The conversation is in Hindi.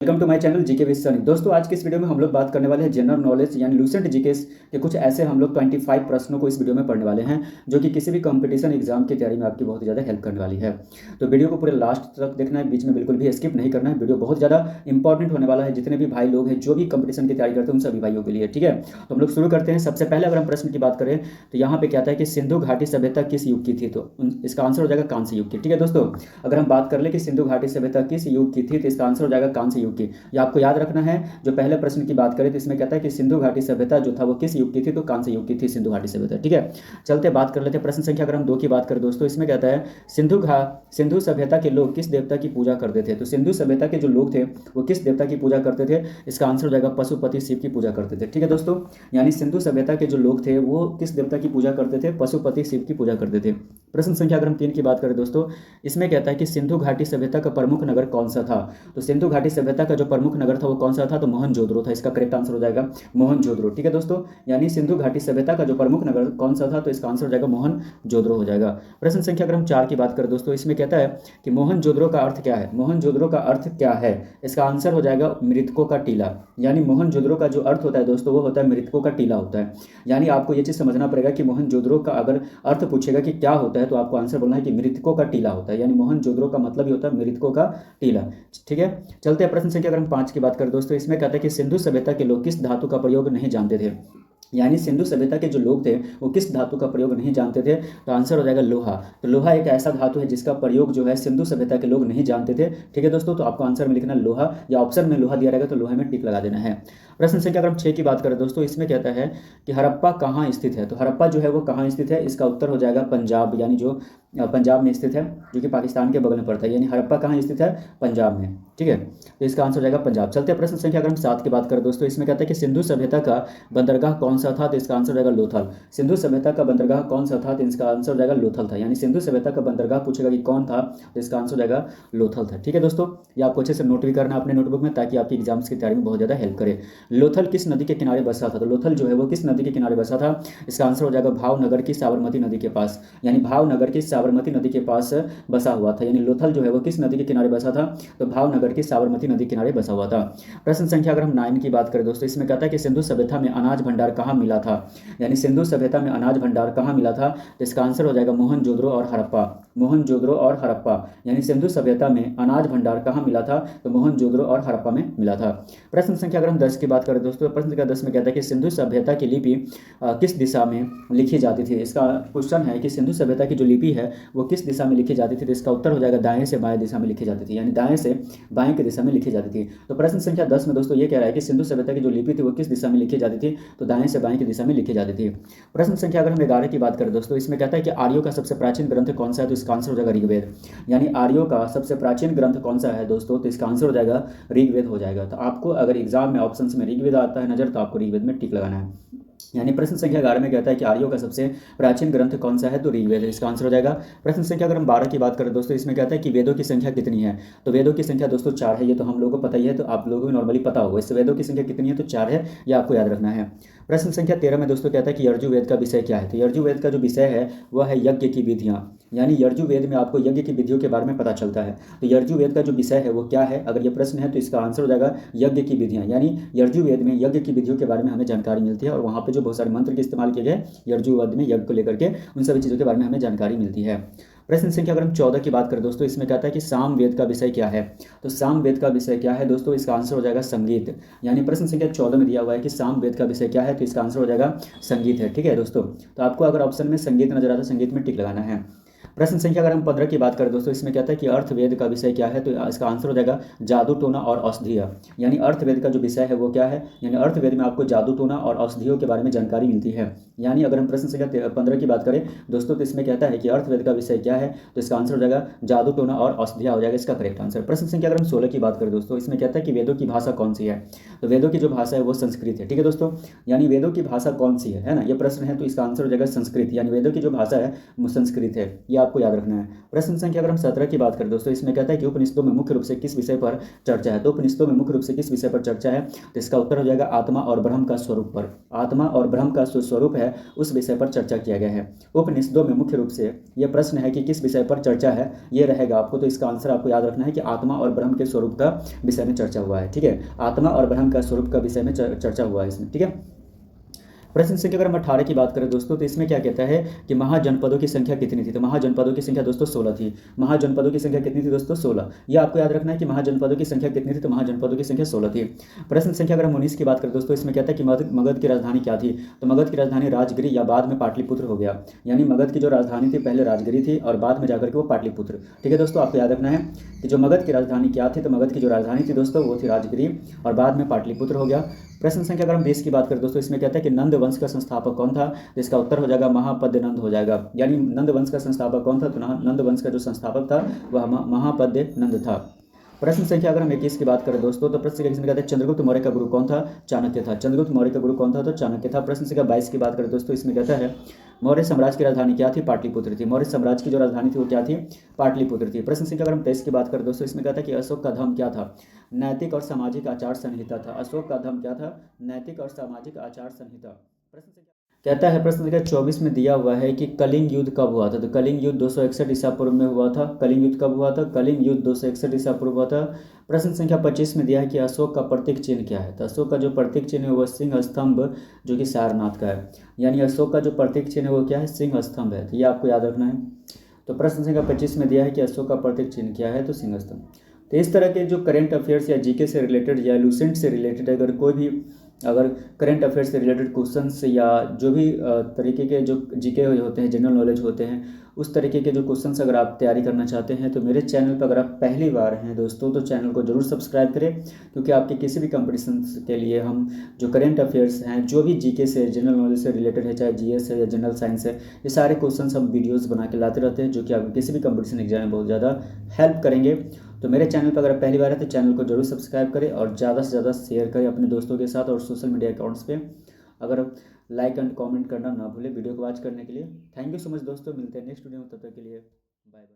Welcome to my channel GK with Sunny. दोस्तों, आज के इस वीडियो में हम लोग बात करने वाले हैं जनरल नॉलेज यानी लूसेंट जीके के कुछ ऐसे हम लोग 25 प्रश्नों को इस वीडियो में पढ़ने वाले हैं जो कि किसी भी कंपटीशन एग्जाम की तैयारी में आपकी बहुत ज़्यादा हेल्प करने वाली है। तो वीडियो को पूरे लास्ट तक देखना है, बीच में बिल्कुल भी स्किप नहीं करना है। वीडियो बहुत ज़्यादा इंपॉर्टेंट होने वाला है जितने भी भाई लोग हैं जो भी कंपटीशन की तैयारी करते हैं उन सभी भाइयों के लिए। ठीक है, तो हम लोग शुरू करते हैं। सबसे पहले अगर हम प्रश्न की बात करें तो यहाँ पे क्या आता है कि सिंधु घाटी सभ्यता किस युग की थी, तो इसका आंसर हो जाएगा कांस्य युग की। ठीक है दोस्तों, अगर हम बात कर ले कि सिंधु घाटी सभ्यता किस युग की थी तो इसका आंसर हो जाएगा कांस्य युग की। ये आपको याद रखना है। जो पहले प्रश्न की बात करें तो इसमें कहता है कि सिंधु घाटी सभ्यता जो था वो किस युग की थी, तो कांस्य युग की थी सिंधु घाटी सभ्यता। ठीक है, चलते बात कर लेते हैं प्रश्न संख्या अगर हम 2 की बात करें दोस्तों, इसमें कहता है सिंधु सभ्यता के लोग किस देवता की पूजा करते थे। तो सिंधु सभ्यता के जो लोग थे वो किस देवता की पूजा करते थे, इसका आंसर हो जाएगा पशुपति शिव की पूजा करते थे। ठीक है दोस्तों, यानी सिंधु सभ्यता के जो लोग थे वो किस देवता की पूजा करते थे, पशुपति शिव की पूजा करते थे। प्रश्न संख्या अगर हम 3 की बात करें दोस्तों, इसमें कहता है कि सिंधु घाटी सभ्यता का प्रमुख नगर कौन सा था। तो सिंधु घाटी सभ्यता का जो प्रमुख नगर था वो कौन सा था, तो मोहनजोदड़ो था। इसका करेक्ट आंसर हो जाएगा मोहनजोदड़ो। ठीक है दोस्तों, यानी सिंधु घाटी सभ्यता का जो प्रमुख नगर कौन सा था, तो इसका आंसर हो जाएगा मोहनजोदड़ो हो जाएगा। प्रश्न संख्या अगर हम 4 की बात करें दोस्तों, इसमें कहता है कि मोहनजोदड़ो का अर्थ क्या है। मोहनजोदड़ो का अर्थ क्या है, इसका आंसर हो जाएगा मृतकों का टीला। यानी मोहनजोदड़ो का जो अर्थ होता है दोस्तों वो होता है मृतकों का टीला होता है। यानी आपको ये चीज़ समझना पड़ेगा कि मोहनजोदड़ो का अगर अर्थ पूछेगा कि क्या होता है तो आपको आंसर बोलना है कि मृतकों का टीला होता है। यानी मोहनजोदड़ो का मतलब ही होता है मृतकों का टीला। ठीक है, चलते हैं प्रश्न संख्या अगर हम 5 की बात करें दोस्तों, इसमें कहता है कि सिंधु सभ्यता के लोग किस धातु का प्रयोग नहीं जानते थे। यानी सिंधु सभ्यता के जो लोग थे वो किस धातु का प्रयोग नहीं जानते थे, तो आंसर हो जाएगा लोहा। तो लोहा एक ऐसा धातु है जिसका प्रयोग जो है सिंधु सभ्यता के लोग नहीं जानते थे। ठीक है दोस्तों, तो आपको आंसर में लिखना लोहा, या ऑप्शन में लोहा दिया रहेगा तो लोहे में टिक लगा देना है। प्रश्न संख्या अगर हम 6 की बात करें दोस्तों, इसमें कहता है कि हड़प्पा कहाँ स्थित है। तो हड़प्पा जो है वो कहाँ स्थित है, इसका उत्तर हो जाएगा पंजाब, यानी जो पंजाब में स्थित है, जो कि पाकिस्तान के बगल में पड़ता है। यानी हड़प्पा कहाँ स्थित है, पंजाब में। ठीक है, तो इसका आंसर हो जाएगा पंजाब। चलते हैं प्रश्न संख्या अगर हम 7 की बात करें दोस्तों, इसमें कहता है कि सिंधु सभ्यता का बंदरगाह कौन सा था, तो इसका आंसर हो जाएगा लोथल। सिंधु सभ्यता का बंदरगाह कौन सा था, तो इसका आंसर हो जाएगा लोथल था। यानी सिंधु सभ्यता का बंदरगाह पूछेगा कि कौन था, तो इसका आंसर हो जाएगा लोथल था। ठीक है दोस्तों, ये आपको अच्छे से नोट भी करना अपने नोटबुक में ताकि आपकी एग्जाम्स की तैयारी में बहुत ज़्यादा हेल्प करे। लोथल किस नदी के किनारे बसा था, तो लोथल जो है वो किस नदी के किनारे बसा था, इसका आंसर हो जाएगा भावनगर की साबरमती नदी के पास। यानी भावनगर की साबरमती नदी के पास बसा हुआ था। यानी लोथल जो है वो किस नदी के किनारे बसा था, तो भावनगर की साबरमती नदी किनारे बसा हुआ था। प्रश्न संख्या अगर हम 9 की बात करें दोस्तों, इसमें कहता है कि सिंधु सभ्यता में अनाज भंडार कहाँ मिला था। यानी सिंधु सभ्यता में अनाज भंडार कहाँ मिला था, तो इसका आंसर हो जाएगा मोहनजोदड़ो और हड़प्पा। मोहनजोदड़ो और हड़प्पा, यानी सिंधु सभ्यता में अनाज भंडार कहाँ मिला था, तो मोहनजोदड़ो और हड़प्पा में मिला था। प्रश्न संख्या अगर हम 10 की बात करें दोस्तों, प्रश्न संख्या 10 में कहता है कि सिंधु सभ्यता की लिपि किस दिशा में लिखी जाती थी। इसका क्वेश्चन है कि सिंधु सभ्यता की जो लिपि है वो किस दिशा में लिखी जाती थी, तो इसका उत्तर हो जाएगा दाएं से बाएं दिशा में लिखी जाती थी। यानी दाएं से बाएं की दिशा में लिखी जाती थी। तो प्रश्न संख्या 10 में दोस्तों ये कह रहा है कि सिंधु सभ्यता की जो लिपि थी वो किस दिशा में लिखी जाती थी, तो दाएं से बाएं की दिशा में लिखी जाती थी। प्रश्न संख्या अगर हम 11 की बात करें दोस्तों, इसमें कहता है कि आर्यों का सबसे प्राचीन ग्रंथ कौन सा है, तो इसका आंसर हो जाएगा ऋग्वेद। यानी आर्यों का सबसे प्राचीन ग्रंथ कौन सा है दोस्तों, तो इसका आंसर हो जाएगा ऋग्वेद हो जाएगा। तो आपको अगर एग्जाम में ऑप्शन में ऋग्वेद आता है नजर तो आपको ऋग्वेद में टिक लगाना है। यानी प्रश्न संख्या 11 में कहता है कि आर्यों का सबसे प्राचीन ग्रंथ कौन सा है, तो ऋग्वेद है। इसका आंसर हो जाएगा। प्रश्न संख्या अगर हम 12 की बात करें दोस्तों, इसमें कहता है कि वेदों की संख्या कितनी है। तो वेदों की संख्या दोस्तों 4 है। ये तो हम लोगों को पता ही है, तो आप लोगों को नॉर्मली पता होगा। इससे वेदों की संख्या कितनी है, तो 4 है, ये आपको याद रखना है। प्रश्न संख्या 13 में दोस्तों कहता है कि यजुर्वेद का विषय क्या है। तो यजुर्वेद का जो विषय है वह है यज्ञ की विधियाँ। यानी यजुर्वेद में आपको यज्ञ की विधियों के बारे में पता चलता है। तो यजुर्वेद का जो विषय है वो क्या है, अगर ये प्रश्न है तो इसका आंसर हो जाएगा यज्ञ की विधियाँ। यानी यजुर्वेद में यज्ञ की विधियों के बारे में हमें जानकारी मिलती है और वहाँ पे जो बहुत सारे मंत्र के इस्तेमाल किए गए यजुर्वेद में यज्ञ को लेकर के, उन सभी चीज़ों के बारे में हमें जानकारी मिलती है। प्रश्न संख्या अगर हम 14 की बात करें दोस्तों, इसमें कहता है कि सामवेद का विषय क्या है। तो सामवेद का विषय क्या है दोस्तों, इसका आंसर हो जाएगा संगीत। यानी प्रश्न संख्या 14 में दिया हुआ है कि सामवेद का विषय क्या है, तो इसका आंसर हो जाएगा संगीत है। ठीक है दोस्तों, तो आपको अगर ऑप्शन में संगीत नजर आता है संगीत में टिक लगाना है। प्रश्न संख्या अगर हम 15 की बात करें दोस्तों, इसमें कहता है कि अर्थवेद का विषय क्या है, तो इसका आंसर हो जाएगा जादू टोना और औषधीय। यानी अर्थवेद का जो विषय है वो क्या है, यानी अर्थवेद में आपको जादू टोना और औषधियों के बारे में जानकारी मिलती है। यानी अगर हम प्रश्न संख्या 15 की बात करें दोस्तों, तो इसमें कहता है कि अर्थवेद का विषय क्या है, तो इसका आंसर हो जाएगा जादू टोना और औषधिया हो जाएगा इसका करेक्ट आंसर। प्रश्न संख्या अगर हम 16 की बात करें दोस्तों, इसमें कहता है कि वेदों की भाषा कौन सी है। तो वेदों की जो भाषा है वो संस्कृत है। ठीक है दोस्तों, यानी वेदों की भाषा कौन सी है ना, ये प्रश्न है, तो इसका आंसर हो जाएगा संस्कृत। यानी वेदों की जो भाषा है वो संस्कृत है। ये आपको याद रखना है। प्रश्न संख्या अगर हम 17 की बात करें दोस्तों, इसमें कहता है कि उपनिषदों में मुख्य रूप से किस विषय पर चर्चा है। तो उपनिषदों में मुख्य रूप से किस विषय पर चर्चा है, तो इसका उत्तर हो जाएगा आत्मा और ब्रह्म का स्वरूप पर। आत्मा और ब्रह्म का जो स्वरूप है उस विषय पर चर्चा किया गया है। उपनिषदों में मुख्य रूप से यह प्रश्न है कि किस विषय पर चर्चा है, ये रहेगा आपको। तो इसका आंसर आपको याद रखना है कि आत्मा और ब्रह्म के स्वरूप का विषय में चर्चा हुआ है। ठीक है, आत्मा और ब्रह्म का स्वरूप का विषय में चर्चा हुआ है इसमें। ठीक है, प्रश्न संख्या अगर हम 18 की बात करें दोस्तों, तो इसमें क्या कहता है कि महाजनपदों की संख्या कितनी थी। तो महाजनपदों की संख्या दोस्तों 16 थी। महाजनपदों की संख्या कितनी थी दोस्तों, 16। यह आपको याद रखना है कि महाजनपदों की संख्या कितनी थी, तो महाजनपदों की संख्या 16 थी। प्रश्न संख्या अगर हम 19 की बात करें दोस्तों, इसमें कहता है कि मगध की राजधानी क्या थी। तो मगध की राजधानी राजगिरी या बाद में पाटलिपुत्र हो गया। यानी मगध की जो राजधानी थी पहले राजगिरी थी और बाद में जाकर के वो पाटलिपुत्र। ठीक है दोस्तों, आपको याद रखना है कि जो मगध की राजधानी क्या थी, तो मगध की जो राजधानी थी दोस्तों वो थी राजगिरी और बाद में पाटलिपुत्र हो गया। प्रश्न संख्या अगर हम 20 की बात करें दोस्तों, इसमें कहता है कि नंद वंश का संस्थापक कौन था। तो इसका उत्तर हो जाएगा महापद्य नंद हो जाएगा। यानी नंद वंश का संस्थापक कौन था, तो नंद वंश का जो संस्थापक था वह महापद्य नंद था। प्रश्न संख्या अगर हम 21 की बात करें दोस्तों, तो प्रश्न संख्या इसमें कहते हैं चंद्रगुप्त मौर्य का गुरु कौन था, चाणक्य था। चंद्रगुप्त मौर्य का गुरु कौन था, तो चाणक्य था। प्रश्न संख्या 22 की बात करें दोस्तों, इसमें कहता है मौर्य साम्राज्य की राजधानी क्या थी, पाटलिपुत्र थी। मौर्य साम्राज्य की जो राजधानी थी वो क्या थी, पाटलिपुत्र थी। प्रश्न संख्या अगर हम 23 की बात करें दोस्तों, इसमें कहता है कि अशोक का धर्म क्या था, नैतिक और सामाजिक आचार संहिता था। अशोक का धर्म क्या था, नैतिक और सामाजिक आचार संहिता। प्रश्न संख्या कहता है प्रश्न संख्या 24 में दिया हुआ है कि कलिंग युद्ध कब हुआ था। तो कलिंग युद्ध 261 ईसा पूर्व में हुआ था। कलिंग युद्ध कब हुआ था, कलिंग युद्ध 261 ईसा पूर्व हुआ था। प्रश्न संख्या 25 में दिया है कि अशोक का प्रतीक चिन्ह क्या है। तो अशोक का जो प्रतीक चिन्ह है वो सिंह स्तंभ जो कि सारनाथ का है। यानी अशोक का जो प्रतीक चिन्ह है वो क्या है, सिंह स्तंभ है। तो ये आपको याद रखना है। तो प्रश्न संख्या 25 में दिया है कि अशोक का प्रतीक चिन्ह क्या है, तो सिंह स्तंभ। तो इस तरह के जो करंट अफेयर्स या जीके से रिलेटेड या लूसेंट से रिलेटेड अगर कोई भी अगर करंट अफेयर्स से रिलेटेड क्वेश्चंस या जो भी तरीके के जो जीके होते हैं, जनरल नॉलेज होते हैं, उस तरीके के जो क्वेश्चंस अगर आप तैयारी करना चाहते हैं तो मेरे चैनल पर अगर आप पहली बार हैं दोस्तों तो चैनल को जरूर सब्सक्राइब करें। क्योंकि आपके किसी भी कंपटीशन के लिए हम जो करंट अफेयर्स हैं, जो भी जीके से जनरल नॉलेज से रिलेटेड है, चाहे जीएस है या जनरल साइंस है, ये सारे क्वेश्चंस हम वीडियोज़ बना के लाते रहते हैं जो कि आपको किसी भी कंपटीशन एग्जाम में बहुत ज़्यादा हेल्प करेंगे। तो मेरे चैनल पर अगर आप पहली बार है तो चैनल को जरूर सब्सक्राइब करें और ज़्यादा से ज़्यादा शेयर करें अपने दोस्तों के साथ और सोशल मीडिया अकाउंट्स पे। अगर लाइक एंड कमेंट करना ना भूलें वीडियो को वॉच करने के लिए। थैंक यू सो मच दोस्तों, मिलते हैं नेक्स्ट वीडियो में, तब तक के लिए बाय बाय।